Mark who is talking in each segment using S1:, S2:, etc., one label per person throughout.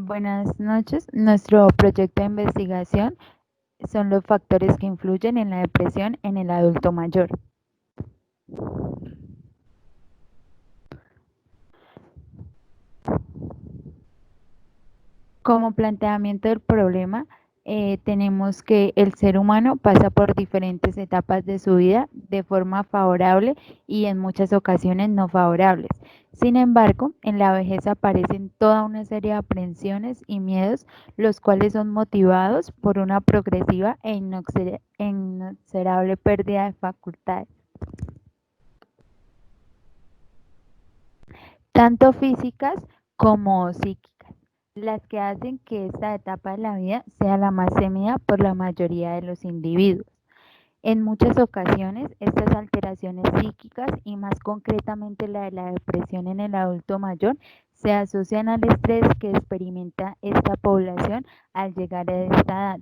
S1: Buenas noches. Nuestro proyecto de investigación son los factores que influyen en la depresión en el adulto mayor. Como planteamiento del problema, tenemos que el ser humano pasa por diferentes etapas de su vida de forma favorable y en muchas ocasiones no favorables. Sin embargo, en la vejez aparecen toda una serie de aprensiones y miedos, los cuales son motivados por una progresiva e inexorable pérdida de facultades, tanto físicas como psíquicas, las que hacen que esta etapa de la vida sea la más temida por la mayoría de los individuos. En muchas ocasiones, estas alteraciones psíquicas y más concretamente la de la depresión en el adulto mayor se asocian al estrés que experimenta esta población al llegar a esta edad.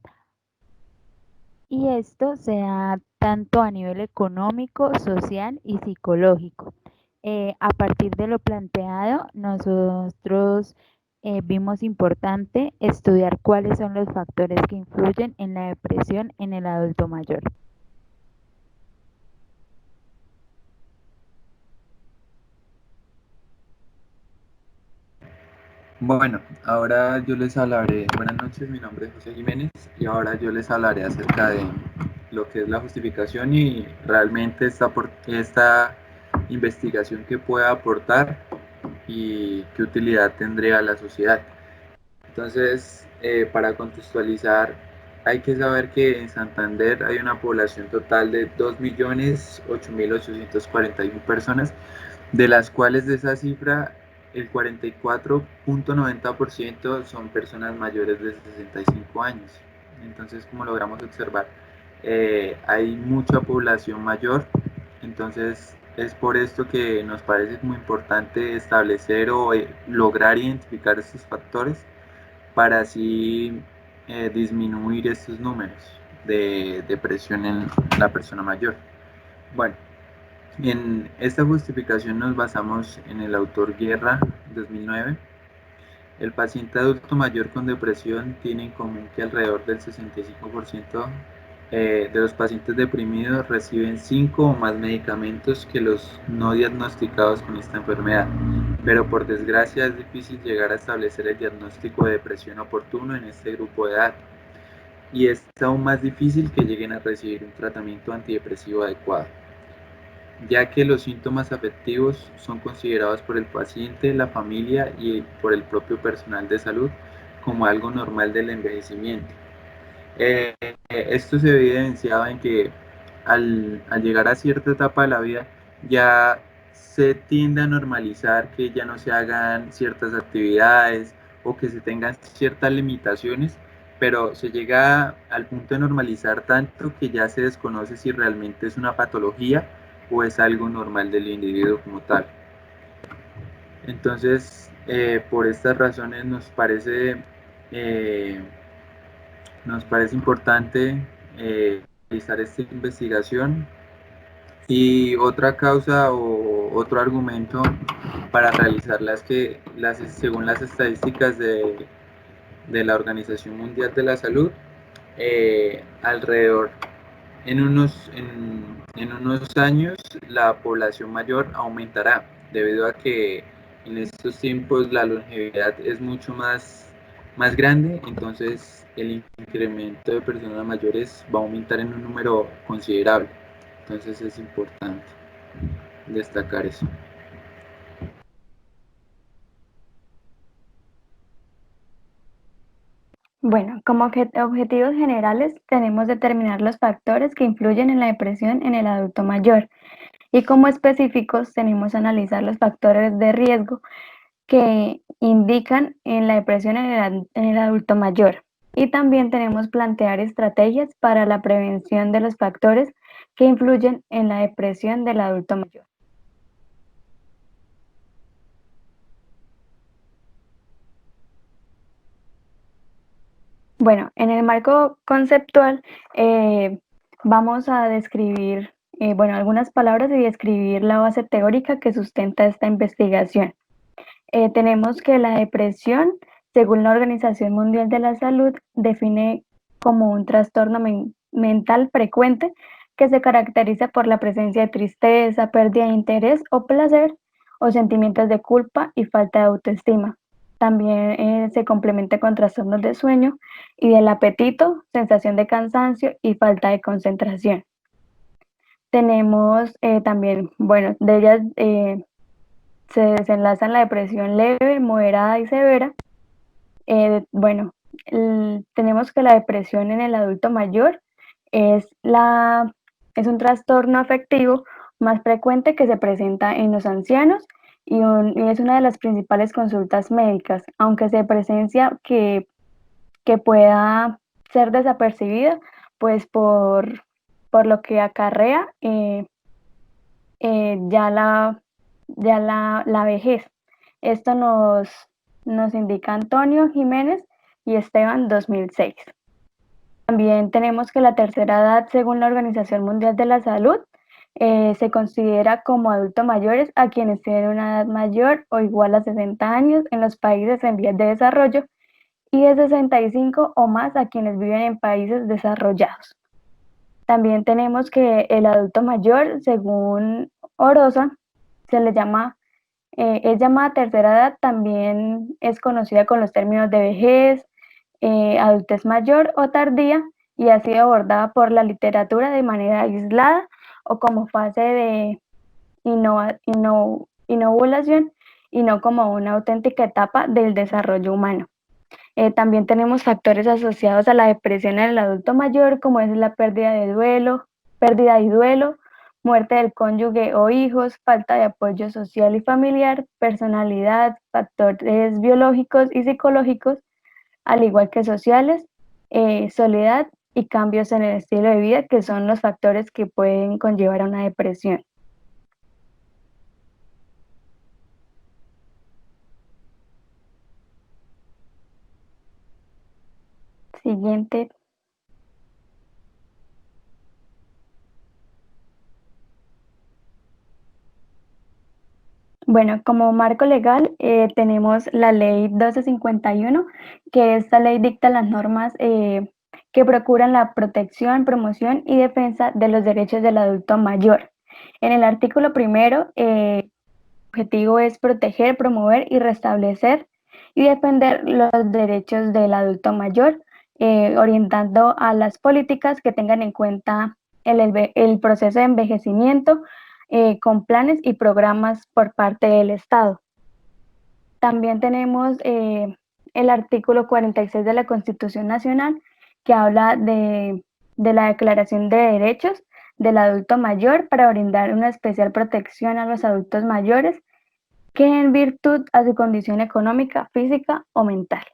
S1: Y esto se da tanto a nivel económico, social y psicológico. A partir de lo planteado, nosotros vimos importante estudiar cuáles son los factores que influyen en la depresión en el adulto mayor.
S2: Bueno, ahora yo les hablaré, buenas noches, mi nombre es José Jiménez y ahora yo les hablaré acerca de lo que es la justificación y realmente esta investigación que pueda aportar y qué utilidad tendría a la sociedad. Entonces, para contextualizar, hay que saber que en Santander hay una población total de 2.008.841 personas, de las cuales de esa cifra el 44.90% son personas mayores de 65 años. Entonces, como logramos observar, hay mucha población mayor, entonces es por esto que nos parece muy importante establecer o lograr identificar estos factores para así disminuir estos números de depresión en la persona mayor. Bueno, en esta justificación nos basamos en el autor Guerra 2009. El paciente adulto mayor con depresión tiene en común que alrededor del 65% de los pacientes deprimidos reciben 5 o más medicamentos que los no diagnosticados con esta enfermedad, pero por desgracia es difícil llegar a establecer el diagnóstico de depresión oportuno en este grupo de edad, y es aún más difícil que lleguen a recibir un tratamiento antidepresivo adecuado, ya que los síntomas afectivos son considerados por el paciente, la familia y por el propio personal de salud como algo normal del envejecimiento. Esto se ve evidenciado en que al llegar a cierta etapa de la vida ya se tiende a normalizar que ya no se hagan ciertas actividades o que se tengan ciertas limitaciones, pero se llega al punto de normalizar tanto que ya se desconoce si realmente es una patología o es algo normal del individuo como tal. Entonces, por estas razones eh, nos parece importante realizar esta investigación. Y otra causa o otro argumento para realizarla es que según las estadísticas de la Organización Mundial de la Salud, alrededor en unos años la población mayor aumentará debido a que en estos tiempos la longevidad es mucho más grande, entonces el incremento de personas mayores va a aumentar en un número considerable. Entonces es importante destacar eso.
S3: Bueno, como objetivos generales tenemos determinar los factores que influyen en la depresión en el adulto mayor y como específicos tenemos analizar los factores de riesgo que indican en la depresión en el adulto mayor. Y también tenemos plantear estrategias para la prevención de los factores que influyen en la depresión del adulto mayor. Bueno, en el marco conceptual vamos a describir, algunas palabras y describir la base teórica que sustenta esta investigación. Tenemos que la depresión según la Organización Mundial de la Salud, define como un trastorno mental frecuente que se caracteriza por la presencia de tristeza, pérdida de interés o placer, o sentimientos de culpa y falta de autoestima. También se complementa con trastornos de sueño y del apetito, sensación de cansancio y falta de concentración. Tenemos también, bueno, de ellas se desenlazan la depresión leve, moderada y severa. Bueno, tenemos que la depresión en el adulto mayor es, es un trastorno afectivo más frecuente que se presenta en los ancianos y es una de las principales consultas médicas, aunque se presencia que pueda ser desapercibida, pues por lo que acarrea ya la vejez. Esto nos indica Antonio Jiménez y Esteban 2006. También tenemos que la tercera edad, según la Organización Mundial de la Salud, se considera como adultos mayores a quienes tienen una edad mayor o igual a 60 años en los países en vías de desarrollo y de 65 o más a quienes viven en países desarrollados. También tenemos que el adulto mayor, según Orosa, se le llama, es llamada tercera edad, también es conocida con los términos de vejez, adultez mayor o tardía, y ha sido abordada por la literatura de manera aislada o como fase de inovulación y no como una auténtica etapa del desarrollo humano. También tenemos factores asociados a la depresión en el adulto mayor, como es la pérdida y duelo, muerte del cónyuge o hijos, falta de apoyo social y familiar, personalidad, factores biológicos y psicológicos, al igual que sociales, soledad y cambios en el estilo de vida, que son los factores que pueden conllevar a una depresión. Siguiente. Bueno, como marco legal tenemos la ley 1251, que esta ley dicta las normas que procuran la protección, promoción y defensa de los derechos del adulto mayor. En el artículo primero, el objetivo es proteger, promover y restablecer y defender los derechos del adulto mayor, orientando a las políticas que tengan en cuenta el proceso de envejecimiento, con planes y programas por parte del Estado. También tenemos el artículo 46 de la Constitución Nacional, que habla de la Declaración de Derechos del Adulto Mayor para brindar una especial protección a los adultos mayores que en virtud a su condición económica, física o mental.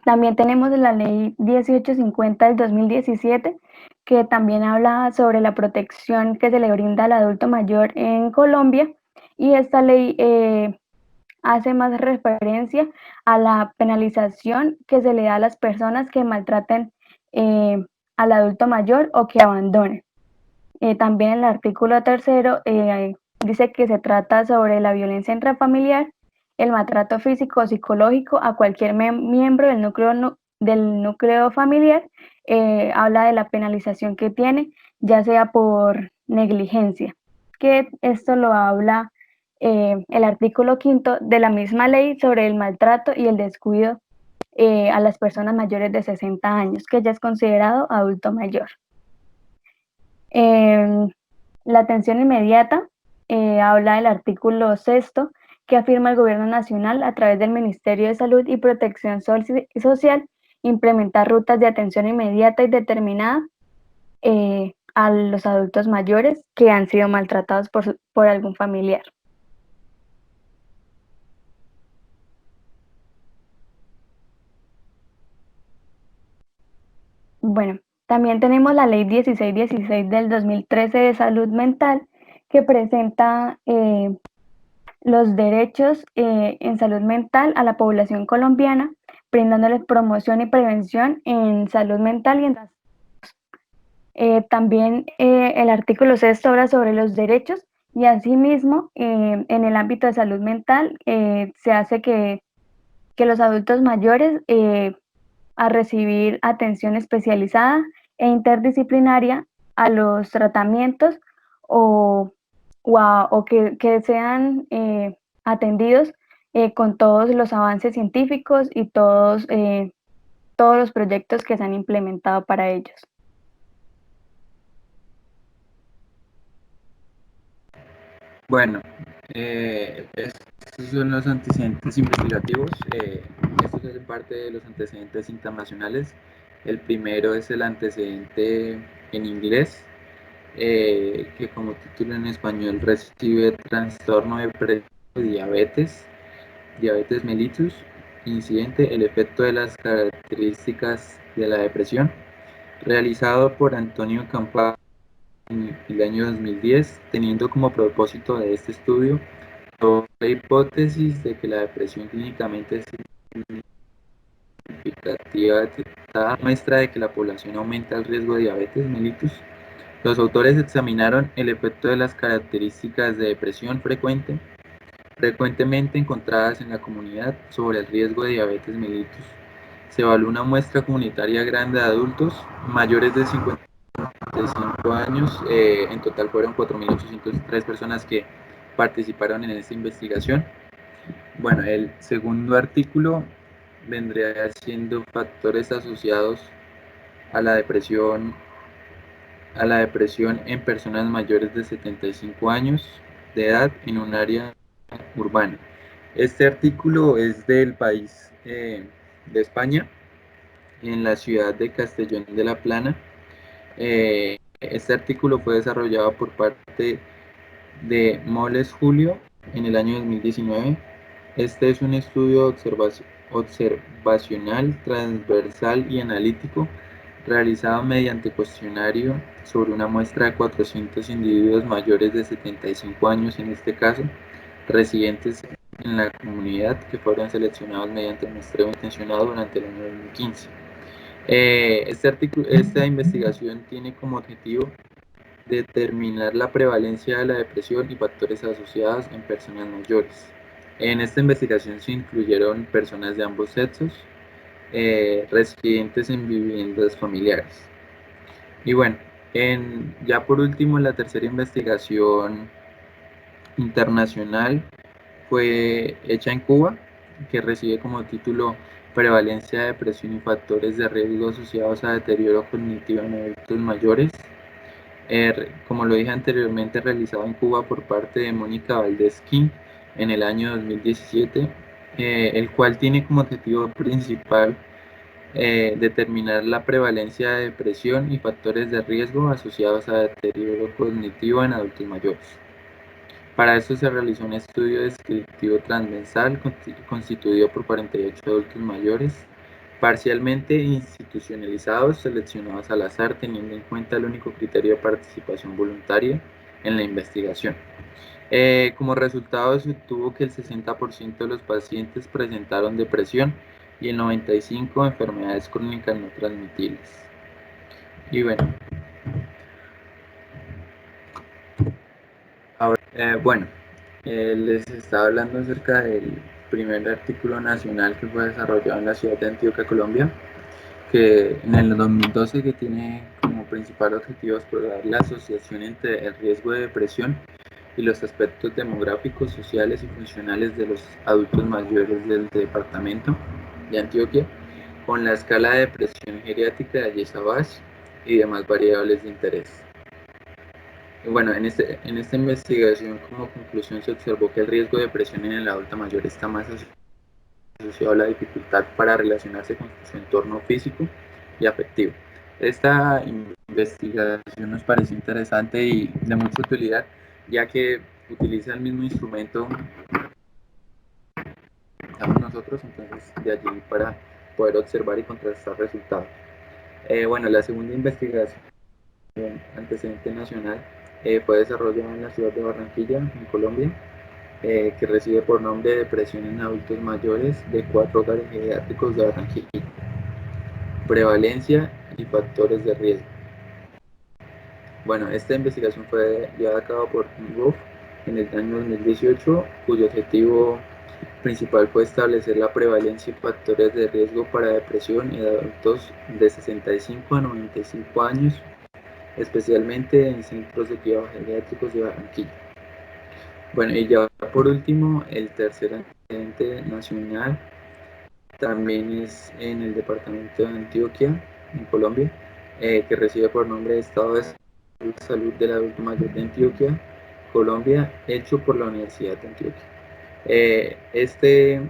S3: También tenemos la ley 1850 del 2017, que también habla sobre la protección que se le brinda al adulto mayor en Colombia, y esta ley hace más referencia a la penalización que se le da a las personas que maltraten al adulto mayor o que abandonen. También el artículo tercero dice que se trata sobre la violencia intrafamiliar, el maltrato físico o psicológico a cualquier miembro del núcleo familiar. Habla de la penalización que tiene, ya sea por negligencia, que esto lo habla el artículo quinto de la misma ley sobre el maltrato y el descuido a las personas mayores de 60 años, que ya es considerado adulto mayor. La atención inmediata habla del artículo sexto, que afirma el Gobierno Nacional a través del Ministerio de Salud y Protección Social implementar rutas de atención inmediata y determinada a los adultos mayores que han sido maltratados por algún familiar. Bueno, también tenemos la ley 1616 del 2013 de salud mental, que presenta los derechos en salud mental a la población colombiana, brindándoles promoción y prevención en salud mental y en También el artículo 6 habla sobre los derechos y asimismo en el ámbito de salud mental se hace que los adultos mayores a recibir atención especializada e interdisciplinaria a los tratamientos o que sean atendidos con todos los avances científicos y todos los proyectos que se han implementado para ellos.
S2: Bueno, estos son los antecedentes investigativos. Estos hacen parte de los antecedentes internacionales. El primero es el antecedente en inglés, que como título en español recibe trastorno de diabetes, diabetes mellitus, incidente, el efecto de las características de la depresión, realizado por Antonio Campana en el año 2010, teniendo como propósito de este estudio la hipótesis de que la depresión clínicamente significativa detectada muestra de que la población aumenta el riesgo de diabetes mellitus. Los autores examinaron el efecto de las características de depresión frecuentemente encontradas en la comunidad sobre el riesgo de diabetes mellitus. Se evaluó una muestra comunitaria grande de adultos mayores de 55 años. En total fueron 4.803 personas que participaron en esta investigación. Bueno, el segundo artículo vendría siendo factores asociados a la depresión en personas mayores de 75 años de edad en un área urbana. Este artículo es del país de España, en la ciudad de Castellón de la Plana. Este artículo fue desarrollado por parte de Moles Julio en el año 2019. Este es un estudio observacional, transversal y analítico realizado mediante cuestionario sobre una muestra de 400 individuos mayores de 75 años, en este caso, residentes en la comunidad, que fueron seleccionados mediante muestreo intencionado durante el año 2015. Esta investigación tiene como objetivo determinar la prevalencia de la depresión y factores asociados en personas mayores. En esta investigación se incluyeron personas de ambos sexos, residentes en viviendas familiares. Y bueno, ya por último, la tercera investigación internacional fue hecha en Cuba, que recibe como título Prevalencia de depresión y factores de riesgo asociados a deterioro cognitivo en adultos mayores. Como lo dije anteriormente, realizado en Cuba por parte de Mónica Valdés King en el año 2017, el cual tiene como objetivo principal determinar la prevalencia de depresión y factores de riesgo asociados a deterioro cognitivo en adultos mayores. Para esto se realizó un estudio descriptivo transversal constituido por 48 adultos mayores, parcialmente institucionalizados, seleccionados al azar, teniendo en cuenta el único criterio de participación voluntaria en la investigación. Como resultado se obtuvo que el 60% de los pacientes presentaron depresión y el 95% enfermedades crónicas no transmitibles. Y bueno, ahora, les estaba hablando acerca del primer artículo nacional que fue desarrollado en la ciudad de Antioquia, Colombia, que en el 2012, que tiene como principal objetivo explorar la asociación entre el riesgo de depresión y los aspectos demográficos, sociales y funcionales de los adultos mayores del departamento de Antioquia, con la escala de depresión geriátrica de Ayesa-Bash y demás variables de interés. Bueno, en esta investigación como conclusión se observó que el riesgo de depresión en el adulto mayor está más asociado a la dificultad para relacionarse con su entorno físico y afectivo. Esta investigación nos pareció interesante y de mucha utilidad, ya que utiliza el mismo instrumento que usamos nosotros, entonces de allí para poder observar y contrastar resultados. Bueno, la segunda investigación antecedente nacional fue desarrollada en la ciudad de Barranquilla, en Colombia, que recibe por nombre Depresión en adultos mayores de 4 hogares geriátricos de Barranquilla, prevalencia y factores de riesgo. Bueno, esta investigación fue llevada a cabo por Wolf en el año 2018, cuyo objetivo principal fue establecer la prevalencia y factores de riesgo para depresión en adultos de 65 a 95 años, especialmente en centros de cuidados geriátricos de Barranquilla. Bueno, y ya por último, el tercer antecedente nacional también es en el departamento de Antioquia, en Colombia, que recibe por nombre de Estado de Salud del Adulto Mayor de Antioquia, Colombia, hecho por la Universidad de Antioquia. Este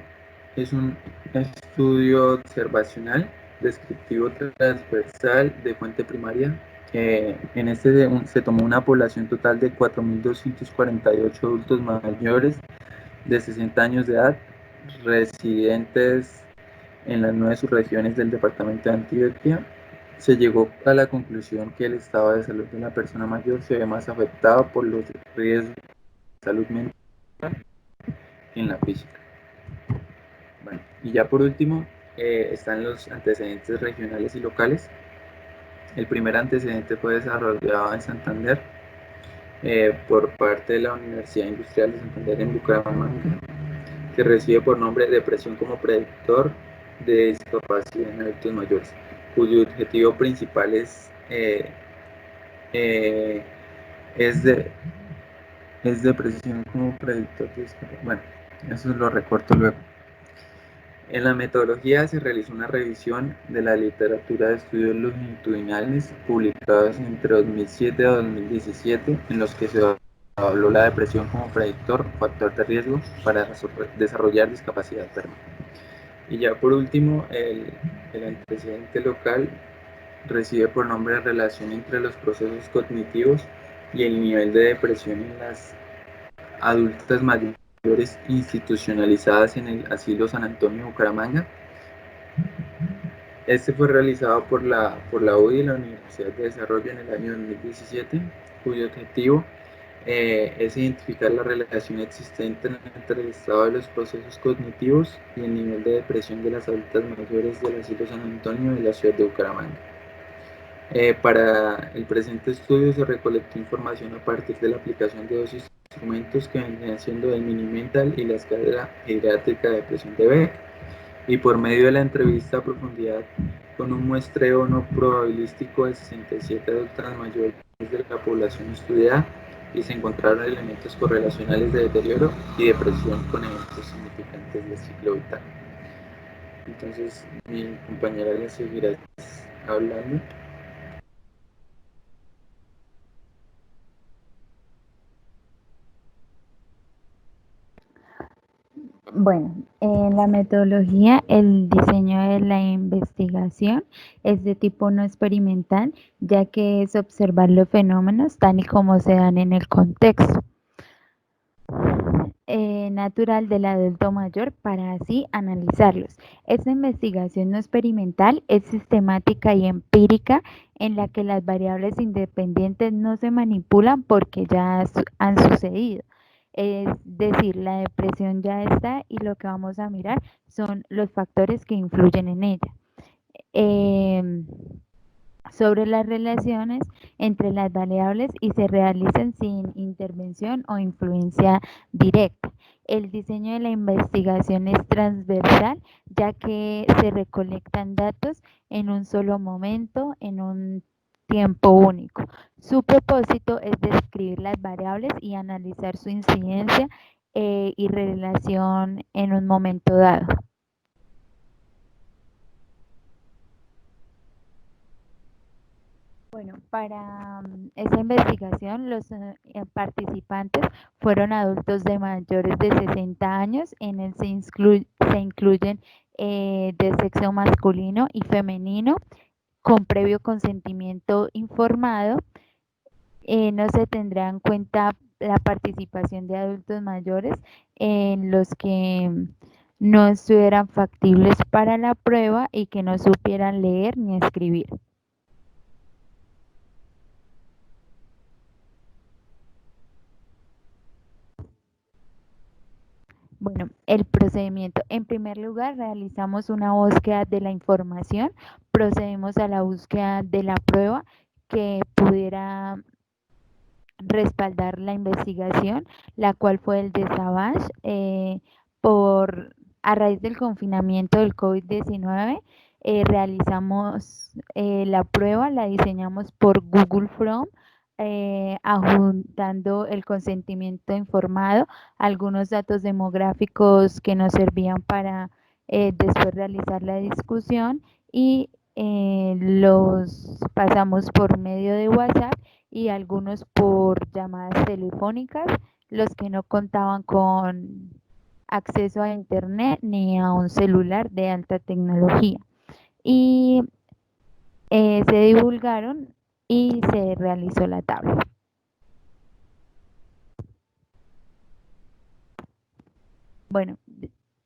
S2: es un estudio observacional, descriptivo transversal de fuente primaria. En este se tomó una población total de 4.248 adultos mayores de 60 años de edad, residentes en las 9 subregiones del departamento de Antioquia. Se llegó a la conclusión que el estado de salud de una persona mayor se ve más afectado por los riesgos de salud mental que en la física. Bueno, y ya por último están los antecedentes regionales y locales. El primer antecedente fue desarrollado en Santander por parte de la Universidad Industrial de Santander en Bucaramanga, que recibe por nombre Depresión como predictor de discapacidad en adultos mayores, cuyo objetivo principal eh, es, es depresión como predictor de discapacidad. Bueno, eso lo recorto luego. En la metodología se realizó una revisión de la literatura de estudios longitudinales publicados entre 2007 a 2017, en los que se habló la depresión como predictor, factor de riesgo para desarrollar discapacidad permanente. Y ya por último, el antecedente local recibe por nombre de relación entre los procesos cognitivos y el nivel de depresión en las adultas mayores institucionalizadas en el Asilo San Antonio Bucaramanga. Este fue realizado por la UDI y la Universidad de Desarrollo en el año 2017, cuyo objetivo es identificar la relación existente entre el estado de los procesos cognitivos y el nivel de depresión de las adultas mayores del Asilo San Antonio de la ciudad de Bucaramanga. Para el presente estudio se recolectó información a partir de la aplicación de dos instrumentos que venían siendo el Mini-Mental y la escala geriátrica de depresión de Beck, y por medio de la entrevista a profundidad con un muestreo no probabilístico de 67 adultas mayores de la población estudiada, y se encontraron elementos correlacionales de deterioro y depresión con eventos significantes del ciclo vital. Entonces mi compañera le seguirá hablando.
S1: Bueno, en la metodología, el diseño de la investigación es de tipo no experimental, ya que es observar los fenómenos tal y como se dan en el contexto natural del adulto mayor para así analizarlos. Esta investigación no experimental es sistemática y empírica, en la que las variables independientes no se manipulan porque ya han sucedido. Es decir, la depresión ya está y lo que vamos a mirar son los factores que influyen en ella. Sobre las relaciones entre las variables y se realizan sin intervención o influencia directa. El diseño de la investigación es transversal, ya que se recolectan datos en un solo momento, en un tiempo único. Su propósito es describir las variables y analizar su incidencia y relación en un momento dado. Bueno, para esta investigación los participantes fueron adultos de mayores de 60 años, en el se incluyen de sexo masculino y femenino con previo consentimiento informado. No se tendrá en cuenta la participación de adultos mayores en los que no estuvieran factibles para la prueba y que no supieran leer ni escribir. Bueno, el procedimiento. En primer lugar, realizamos una búsqueda de la información, procedemos a la búsqueda de la prueba que pudiera respaldar la investigación, la cual fue el de Savage, a raíz del confinamiento del COVID-19. Realizamos la prueba, la diseñamos por Google Chrome, adjuntando el consentimiento informado, algunos datos demográficos que nos servían para después realizar la discusión, y los pasamos por medio de WhatsApp y algunos por llamadas telefónicas, los que no contaban con acceso a internet ni a un celular de alta tecnología. Y se divulgaron y se realizó la tabla. Bueno,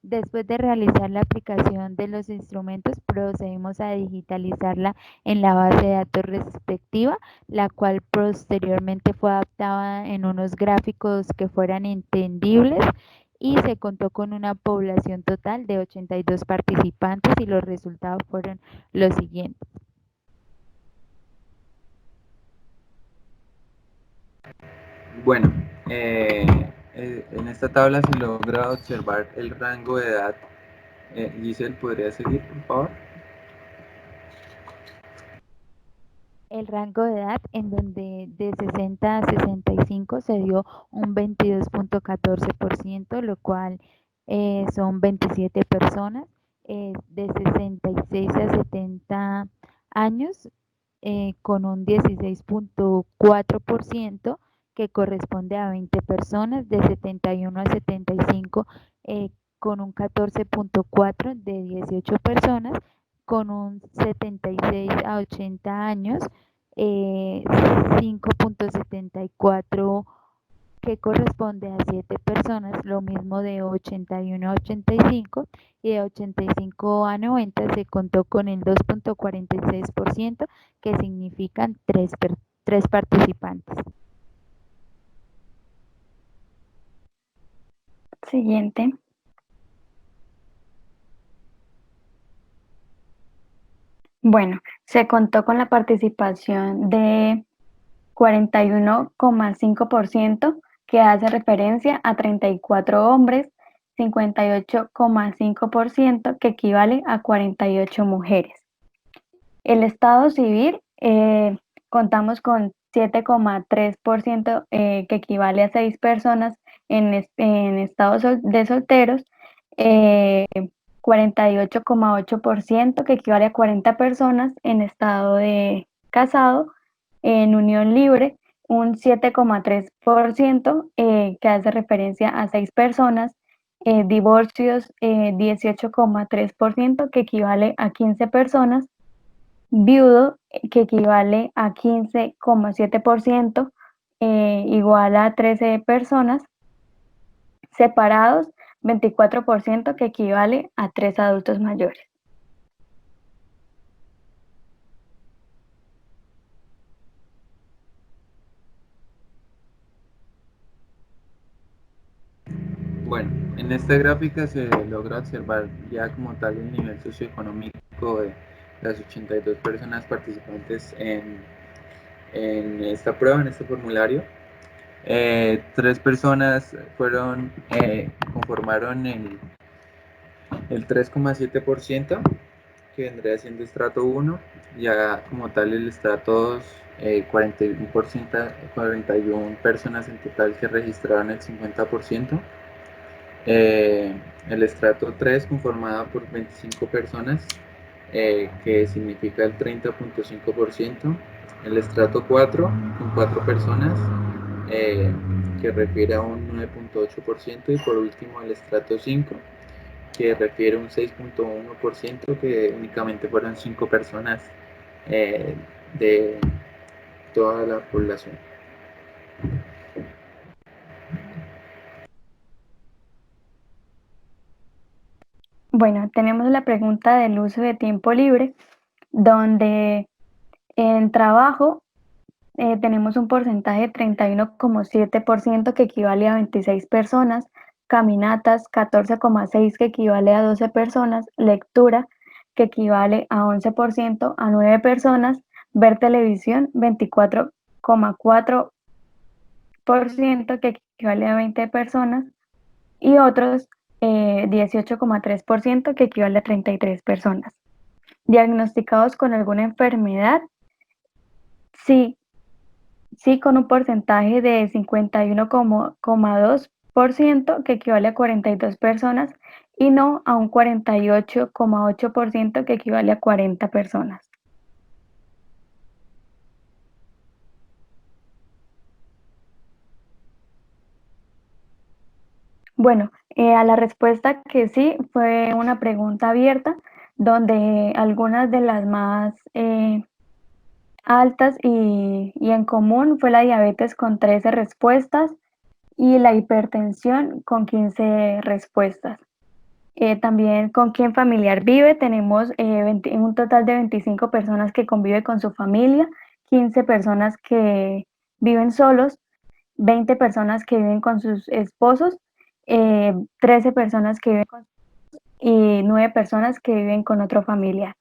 S1: después de realizar la aplicación de los instrumentos, procedimos a digitalizarla en la base de datos respectiva, la cual posteriormente fue adaptada en unos gráficos que fueran entendibles, y se contó con una población total de 82 participantes, y los resultados fueron los siguientes.
S2: Bueno, en esta tabla se logra observar el rango de edad. Giselle, ¿podría seguir, por favor?
S1: El rango de edad, en donde de 60 a 65 se dio un 22.14%, lo cual son 27 personas. De 66 a 70 años, con un 16.4%, que corresponde a 20 personas. De 71 a 75, con un 14.4% de 18 personas. Con un 76 a 80 años, 5.74%, que corresponde a 7 personas. Lo mismo de 81 a 85, y de 85 a 90 se contó con el 2.46%, que significan 3 participantes.
S3: Siguiente. Bueno, se contó con la participación de 41,5%, que hace referencia a 34 hombres, 58,5%, que equivale a 48 mujeres. El Estado civil, contamos con 7,3%, que equivale a 6 personas en estado de solteros, 48,8%, que equivale a 40 personas en estado de casado. En unión libre, un 7,3%, que hace referencia a 6 personas. Divorcios, 18,3%, que equivale a 15 personas. Viudo, que equivale a 15,7%, igual a 13 personas. Separados, 24%, que equivale a 3 adultos mayores.
S2: Bueno, en esta gráfica se logra observar ya como tal el nivel socioeconómico de las 82 personas participantes en esta prueba, en este formulario. 3 personas conformaron el 3,7%, que vendría siendo estrato 1, ya como tal el estrato 2, 41 personas en total que registraron el 50%. El estrato 3, conformado por 25 personas, que significa el 30,5%. El estrato 4, con 4 personas, que refiere a un 9,8%. Y por último el estrato 5, que refiere a un 6,1%, que únicamente fueron 5 personas de toda la población.
S3: Bueno, tenemos la pregunta del uso de tiempo libre, donde en trabajo tenemos un porcentaje de 31,7%, que equivale a 26 personas. Caminatas, 14,6%, que equivale a 12 personas. Lectura, que equivale a 11%, a 9 personas. Ver televisión, 24,4%, 10% que equivale a 20 personas y otros 18,3% que equivale a 33 personas. Diagnosticados con alguna enfermedad, sí, con un porcentaje de 51,2% que equivale a 42 personas y no a un 48,8% que equivale a 40 personas. Bueno, a la respuesta que sí fue una pregunta abierta donde algunas de las más altas y en común fue la diabetes con 13 respuestas y la hipertensión con 15 respuestas. También con quién familiar vive, tenemos un total de 25 personas que convive con su familia, 15 personas que viven solos, 20 personas que viven con sus esposos, 13 personas que viven con y 9 personas que viven con otro familiar.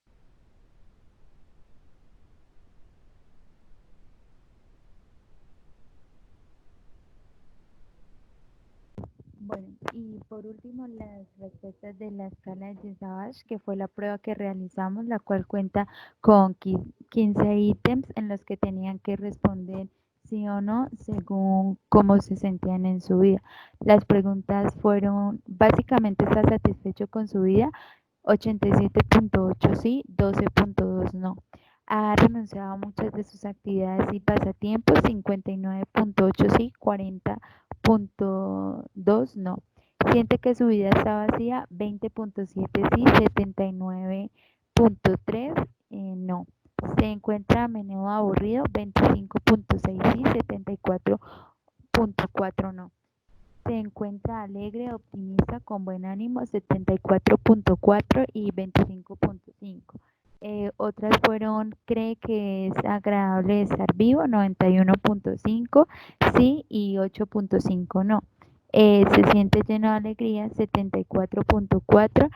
S1: Bueno, y por último, las respuestas de la escala de Savage, que fue la prueba que realizamos, la cual cuenta con 15 ítems en los que tenían que responder sí o no según cómo se sentían en su vida. Las preguntas fueron, básicamente, ¿está satisfecho con su vida? 87,8 sí, 12,2 no. Ha renunciado a muchas de sus actividades y pasatiempos, 59,8 sí, 40,2 no. Siente que su vida está vacía, 20,7 sí, 79,3 no. Se encuentra a menudo aburrido, 25,6 sí, 74,4 no. Se encuentra alegre, optimista, con buen ánimo, 74,4 y 25,5. Otras fueron, cree que es agradable estar vivo, 91,5 sí y 8,5 no. Se siente lleno de alegría, 74,4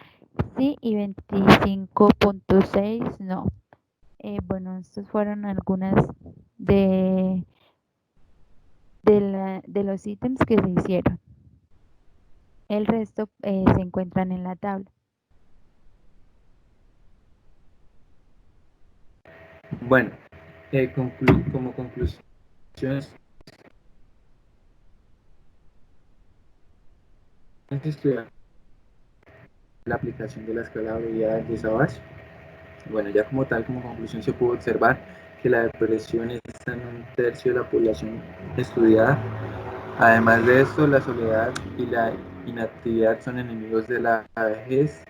S1: sí y 25,6 no. Bueno, estas fueron algunas de, de los ítems que se hicieron. El resto se encuentran en la tabla.
S2: Bueno, como conclusiones, estudiar la aplicación de la escala de habilidades de Savage. Bueno, ya como tal, como conclusión, se pudo observar que la depresión está en un tercio de la población estudiada. Además de esto, la soledad y la inactividad son enemigos de la vejez.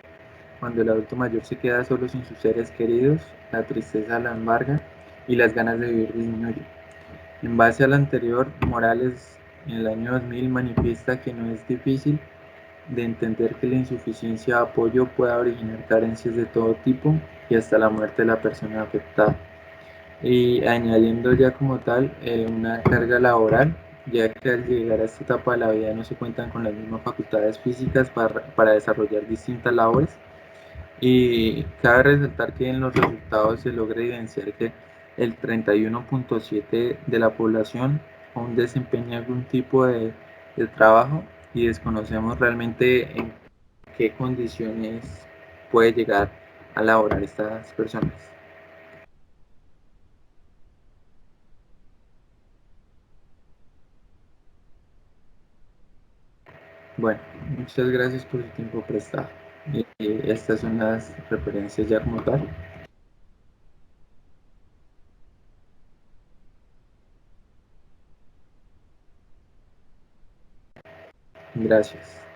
S2: Cuando el adulto mayor se queda solo sin sus seres queridos, la tristeza la embarga y las ganas de vivir disminuyen. En base a lo anterior, Morales en el año 2000 manifiesta que no es difícil de entender que la insuficiencia de apoyo pueda originar carencias de todo tipo y hasta la muerte de la persona afectada. Y añadiendo ya como tal una carga laboral, ya que al llegar a esta etapa de la vida no se cuentan con las mismas facultades físicas para desarrollar distintas labores. Y cabe resaltar que en los resultados se logra evidenciar que el 31,7% de la población aún desempeña algún tipo de trabajo y desconocemos realmente en qué condiciones puede llegar a laborar estas personas. Bueno, muchas gracias por su tiempo prestado. Estas son las referencias ya como tal. Gracias.